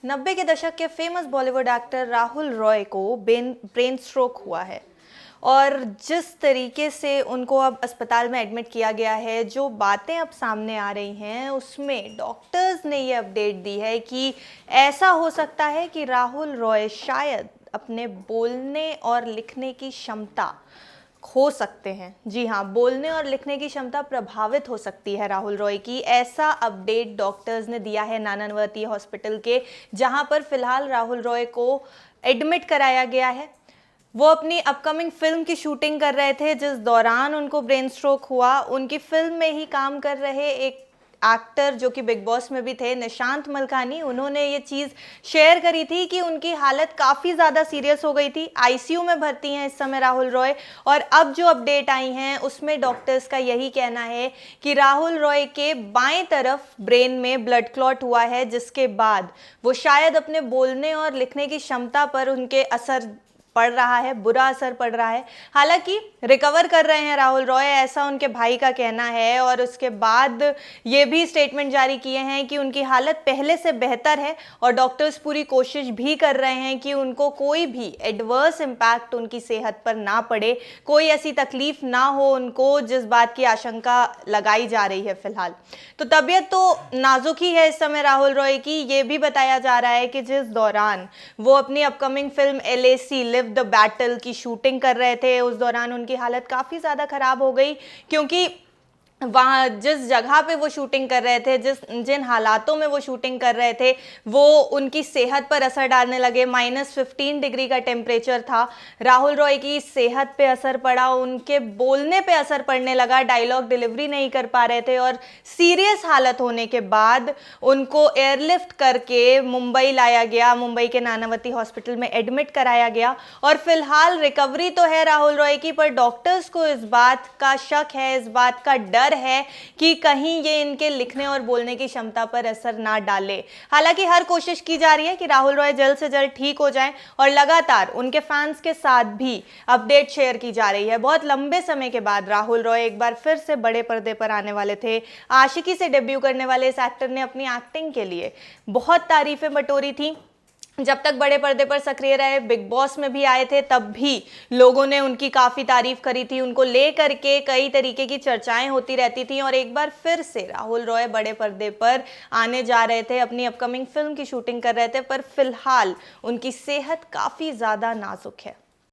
90 के दशक के फेमस बॉलीवुड एक्टर राहुल रॉय को ब्रेन स्ट्रोक हुआ है और जिस तरीके से उनको अब अस्पताल में एडमिट किया गया है, जो बातें अब सामने आ रही हैं उसमें डॉक्टर्स ने ये अपडेट दी है कि ऐसा हो सकता है कि राहुल रॉय शायद अपने बोलने और लिखने की क्षमता खो सकते हैं। जी हाँ, बोलने और लिखने की क्षमता प्रभावित हो सकती है राहुल रॉय की। ऐसा अपडेट डॉक्टर्स ने दिया है नानावती हॉस्पिटल के, जहां पर फिलहाल राहुल रॉय को एडमिट कराया गया है। वो अपनी अपकमिंग फिल्म की शूटिंग कर रहे थे जिस दौरान उनको ब्रेन स्ट्रोक हुआ। उनकी फिल्म में ही काम कर रहे एक एक्टर जो कि बिग बॉस में भी थे, निशांत मलकानी, उन्होंने ये चीज़ शेयर करी थी कि उनकी हालत काफ़ी ज़्यादा सीरियस हो गई थी। आईसीयू में भर्ती हैं इस समय राहुल रॉय। और अब जो अपडेट आई हैं उसमें डॉक्टर्स का यही कहना है कि राहुल रॉय के बाएं तरफ ब्रेन में ब्लड क्लॉट हुआ है, जिसके बाद वो शायद अपने बोलने और लिखने की क्षमता पर उनके असर पड़ रहा है, बुरा असर पड़ रहा है। हालांकि रिकवर कर रहे हैं राहुल रॉय, ऐसा उनके भाई का कहना है। और उसके बाद ये भी स्टेटमेंट जारी किए हैं कि उनकी हालत पहले से बेहतर है और डॉक्टर्स पूरी कोशिश भी कर रहे हैं कि उनको कोई भी एडवर्स इम्पैक्ट उनकी सेहत पर ना पड़े, कोई ऐसी तकलीफ ना हो उनको जिस बात की आशंका लगाई जा रही है फिलहाल। तो तबीयत तो नाजुक ही है इस समय राहुल रॉय की। ये भी बताया जा रहा है कि जिस दौरान वो अपनी upcoming film LAC live the battle की शूटिंग कर रहे थे, उस दौरान उनकी हालत काफ़ी ज़्यादा ख़राब हो गई, क्योंकि वहाँ जिस जगह पे वो शूटिंग कर रहे थे, जिन हालातों में वो शूटिंग कर रहे थे, वो उनकी सेहत पर असर डालने लगे। -15 डिग्री का टेम्परेचर था। राहुल रॉय की सेहत पे असर पड़ा, उनके बोलने पे असर पड़ने लगा, डायलॉग डिलीवरी नहीं कर पा रहे थे। और सीरियस हालत होने के बाद उनको एयरलिफ्ट करके मुंबई लाया गया, मुंबई के नानावती हॉस्पिटल में एडमिट कराया गया। और फिलहाल रिकवरी तो है राहुल रॉय की, पर डॉक्टर्स को इस बात का शक है, इस बात का डर है कि कहीं ये इनके लिखने और बोलने की क्षमता पर असर ना डाले। हालांकि हर कोशिश की जा रही है कि राहुल रॉय जल्द से जल्द ठीक हो जाएं और लगातार उनके फैंस के साथ भी अपडेट शेयर की जा रही है। बहुत लंबे समय के बाद राहुल रॉय एक बार फिर से बड़े पर्दे पर आने वाले थे। आशिकी से डेब्यू करने वाले इस एक्टर ने अपनी एक्टिंग के लिए बहुत तारीफें बटोरी थी। जब तक बड़े पर्दे पर सक्रिय रहे, बिग बॉस में भी आए थे, तब भी लोगों ने उनकी काफ़ी तारीफ करी थी। उनको लेकर के कई तरीके की चर्चाएं होती रहती थी और एक बार फिर से राहुल रॉय बड़े पर्दे पर आने जा रहे थे, अपनी अपकमिंग फिल्म की शूटिंग कर रहे थे, पर फिलहाल उनकी सेहत काफ़ी ज़्यादा नाजुक है।